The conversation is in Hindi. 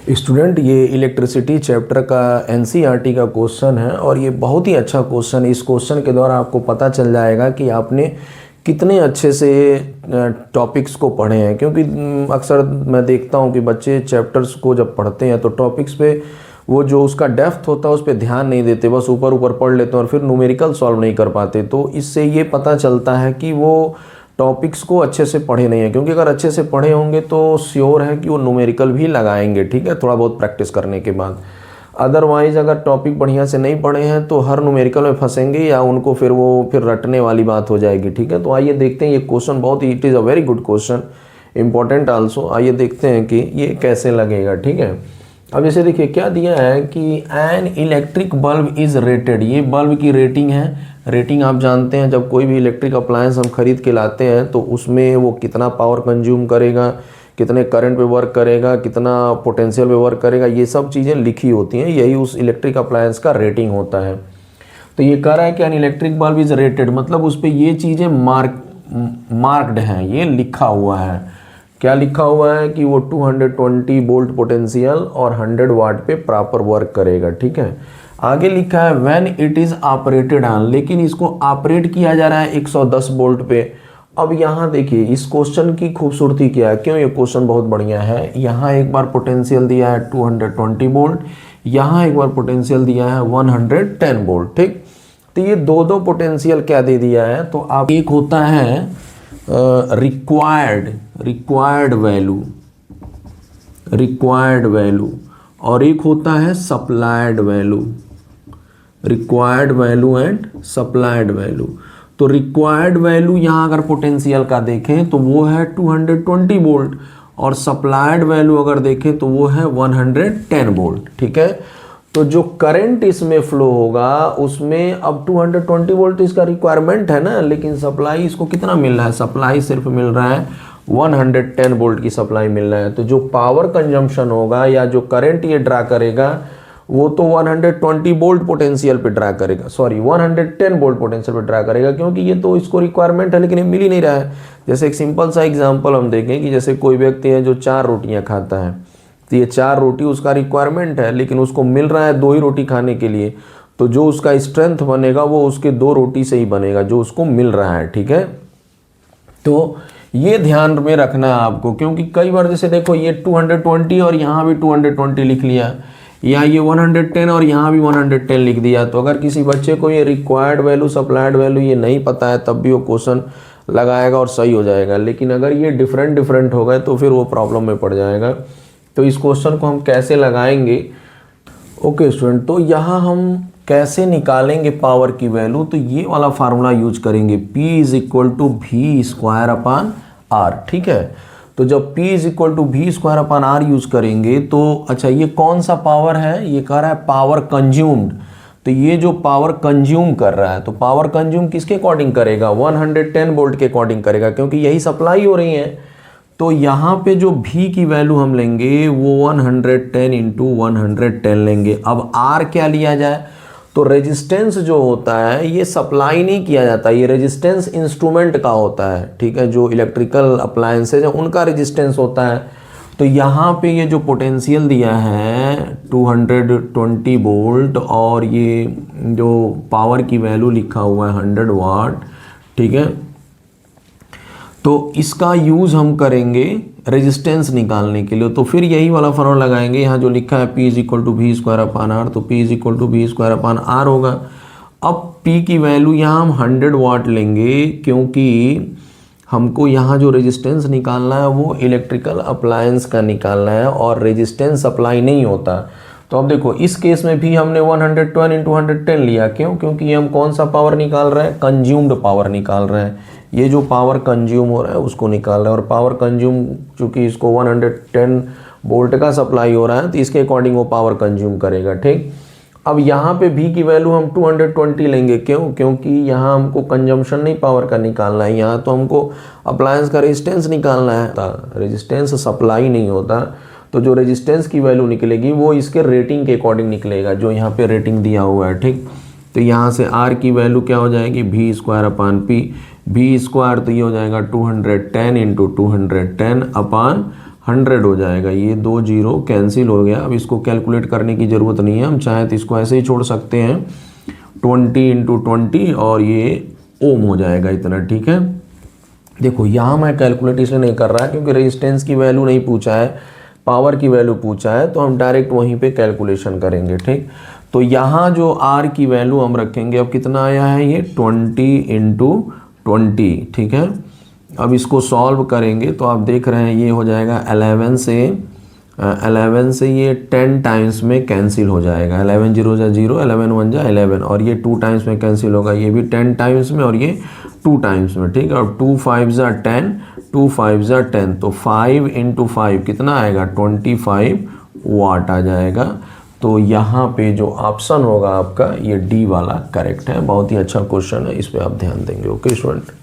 स्टूडेंट, ये इलेक्ट्रिसिटी चैप्टर का एनसीईआरटी का क्वेश्चन है और ये बहुत ही अच्छा क्वेश्चन है। इस क्वेश्चन के द्वारा आपको पता चल जाएगा कि आपने कितने अच्छे से टॉपिक्स को पढ़े हैं, क्योंकि अक्सर मैं देखता हूँ कि बच्चे चैप्टर्स को जब पढ़ते हैं तो टॉपिक्स पे वो जो उसका डेप्थ होता है उस पर ध्यान नहीं देते, बस ऊपर ऊपर पढ़ लेते हैं और फिर न्यूमेरिकल सॉल्व नहीं कर पाते। तो इससे ये पता चलता है कि वो टॉपिक्स को अच्छे से पढ़े नहीं है, क्योंकि अगर अच्छे से पढ़े होंगे तो श्योर है कि वो न्यूमेरिकल भी लगाएंगे, ठीक है, थोड़ा बहुत प्रैक्टिस करने के बाद। अदरवाइज़ अगर टॉपिक बढ़िया से नहीं पढ़े हैं तो हर न्यूमेरिकल में फंसेंगे या उनको फिर रटने वाली बात हो जाएगी, ठीक है। तो आइए देखते हैं, ये क्वेश्चन बहुत ही, it is a very good question, important also. आइए देखते हैं कि ये कैसे लगेगा, ठीक है। अब जैसे देखिए क्या दिया है कि an electric bulb is rated, ये बल्ब की रेटिंग है। रेटिंग आप जानते हैं, जब कोई भी इलेक्ट्रिक अप्लायंस हम खरीद के लाते हैं तो उसमें वो कितना पावर कंज्यूम करेगा, कितने करंट पे वर्क करेगा, कितना पोटेंशियल पे वर्क करेगा, ये सब चीज़ें लिखी होती हैं, यही उस इलेक्ट्रिक अप्लायंस का रेटिंग होता है। तो ये कह रहा है कि an electric bulb is rated, मतलब उस पर ये चीज़ें मार्क्ड हैं, ये लिखा हुआ है। क्या लिखा हुआ है कि वो 220 वोल्ट पोटेंशियल और 100 वाट पे प्रॉपर वर्क करेगा, ठीक है। आगे लिखा है when it is operated on, लेकिन इसको ऑपरेट किया जा रहा है 110 वोल्ट पे। अब यहाँ देखिए इस क्वेश्चन की खूबसूरती क्या है, क्यों ये क्वेश्चन बहुत बढ़िया है। यहाँ एक बार पोटेंशियल दिया है 220 वोल्ट, यहाँ एक बार पोटेंशियल दिया है 110 वोल्ट, ठीक। तो ये दो पोटेंशियल क्या दे दिया है, तो आप एक होता है रिक्वायर्ड वैल्यू और एक होता है supplied value, required value and supplied value. तो रिक्वायर्ड वैल्यू यहाँ अगर पोटेंशियल का देखें तो वो है 220 वोल्ट और सप्लाइड वैल्यू अगर देखें तो वो है 110 वोल्ट, ठीक है। तो जो करंट इसमें फ्लो होगा उसमें अब 220 वोल्ट इसका रिक्वायरमेंट है ना, लेकिन सप्लाई इसको कितना मिल रहा है, सप्लाई सिर्फ मिल रहा है 110 वोल्ट की सप्लाई मिल रहा है। तो जो पावर कंजम्पशन होगा या जो करंट ये ड्रा करेगा वो तो 120 वोल्ट पोटेंशियल पे ड्रा करेगा, 110 वोल्ट पोटेंशियल पे ड्रा करेगा, क्योंकि ये तो इसको रिक्वायरमेंट है लेकिन ये मिल ही नहीं रहा है। जैसे एक सिंपल सा एग्जांपल हम देखें कि जैसे कोई व्यक्ति है जो 4 रोटियां खाता है, तो ये 4 रोटी उसका रिक्वायरमेंट है लेकिन उसको मिल रहा है 2 ही रोटी खाने के लिए, तो जो उसका स्ट्रेंथ बनेगा वो उसके 2 रोटी से ही बनेगा जो उसको मिल रहा है, ठीक है। तो ये ध्यान में रखना है आपको, क्योंकि कई बार जैसे देखो ये 220 और यहाँ भी 220 लिख लिया, या ये 110 और यहाँ भी 110 लिख दिया। तो अगर किसी बच्चे को ये रिक्वायर्ड वैल्यू सप्लाइड वैल्यू ये नहीं पता है तब भी वो क्वेश्चन लगाएगा और सही हो जाएगा, लेकिन अगर ये डिफरेंट हो गए तो फिर वो प्रॉब्लम में पड़ जाएगा। तो इस क्वेश्चन को हम कैसे लगाएंगे, ओके स्टूडेंट, तो यहाँ हम कैसे निकालेंगे पावर की वैल्यू, तो ये वाला फार्मूला यूज करेंगे, P is equal to V square upon R, ठीक है। तो जब P is equal to V square upon R use करेंगे तो अच्छा ये कौन सा पावर है, ये कह रहा है पावर कंज्यूम्ड। तो ये जो पावर कंज्यूम कर रहा है तो पावर कंज्यूम किसके अकॉर्डिंग करेगा, 110 वोल्ट के अकॉर्डिंग करेगा, क्योंकि यही सप्लाई हो रही है। तो यहाँ पे जो V की वैल्यू हम लेंगे वो 110 इंटू 110 लेंगे। अब R क्या लिया जाए, तो रेजिस्टेंस जो होता है ये सप्लाई नहीं किया जाता, ये रेजिस्टेंस इंस्ट्रूमेंट का होता है, ठीक है। जो इलेक्ट्रिकल अप्लायंसेज हैं उनका रेजिस्टेंस होता है। तो यहाँ पे ये जो पोटेंशियल दिया है 220 वोल्ट और ये जो पावर की वैल्यू लिखा हुआ है 100 वाट, ठीक है। तो इसका यूज़ हम करेंगे रेजिस्टेंस निकालने के लिए, तो फिर यही वाला फॉर्मूला लगाएंगे। यहाँ जो लिखा है P is equal to V square upon R, तो P is equal to V square upon R होगा। अब P की वैल्यू यहाँ हम 100 वाट लेंगे, क्योंकि हमको यहाँ जो रेजिस्टेंस निकालना है वो इलेक्ट्रिकल अप्लायंस का निकालना है और रेजिस्टेंस सप्लाई नहीं होता। तो अब देखो इस केस में भी हमने 110 इंटू 110 लिया, क्यों, क्योंकि हम कौन सा पावर निकाल रहे हैं, कंज्यूम्ड पावर निकाल रहे हैं। ये जो पावर कंज्यूम हो रहा है उसको निकाल रहे हैं, और पावर कंज्यूम चूँकि इसको 110 वोल्ट का सप्लाई हो रहा है तो इसके अकॉर्डिंग वो पावर कंज्यूम करेगा, ठीक। अब यहाँ पे V की वैल्यू हम 220 लेंगे, क्यों, क्योंकि यहाँ हमको कंजम्पशन नहीं पावर का निकालना है, यहाँ तो हमको अप्लायंस का रेजिस्टेंस निकालना है। रेजिस्टेंस सप्लाई नहीं होता, तो जो रेजिस्टेंस की वैल्यू निकलेगी वो इसके रेटिंग के अकॉर्डिंग निकलेगा, जो यहाँ पे रेटिंग दिया हुआ है, ठीक। तो यहाँ से R की वैल्यू क्या हो जाएगी, V square upon P, V square तो ये हो जाएगा 210 इंटू 210 अपॉन 100 हो जाएगा। ये 2 जीरो कैंसिल हो गया। अब इसको कैलकुलेट करने की ज़रूरत नहीं है, हम चाहे तो इसको ऐसे ही छोड़ सकते हैं 20 इंटू 20 और ये ओम हो जाएगा इतना, ठीक है। देखो यहाँ मैं कैलकुलेट इसलिए नहीं कर रहा है क्योंकि रेजिस्टेंस की वैल्यू नहीं पूछा है, पावर की वैल्यू पूछा है, तो हम डायरेक्ट वहीं पे कैलकुलेशन करेंगे, ठीक। तो यहाँ जो R की वैल्यू हम रखेंगे, अब कितना आया है ये 20 इंटू 20, ठीक है। अब इसको सॉल्व करेंगे तो आप देख रहे हैं ये हो जाएगा 11 से ये 10 टाइम्स में कैंसिल हो जाएगा। 11 जीरो जा 0, 11 1 जा 11, और ये 2 टाइम्स में कैंसिल होगा, ये भी 10 टाइम्स में और ये 2 टाइम्स में, ठीक है। और 2 5 जा 10, 2 5 जा 10, तो 5 इंटू 5 कितना आएगा 25 वाट आ जाएगा। तो यहाँ पे जो ऑप्शन होगा आपका ये डी वाला करेक्ट है। बहुत ही अच्छा क्वेश्चन है, इस पर आप ध्यान देंगे। Okay student.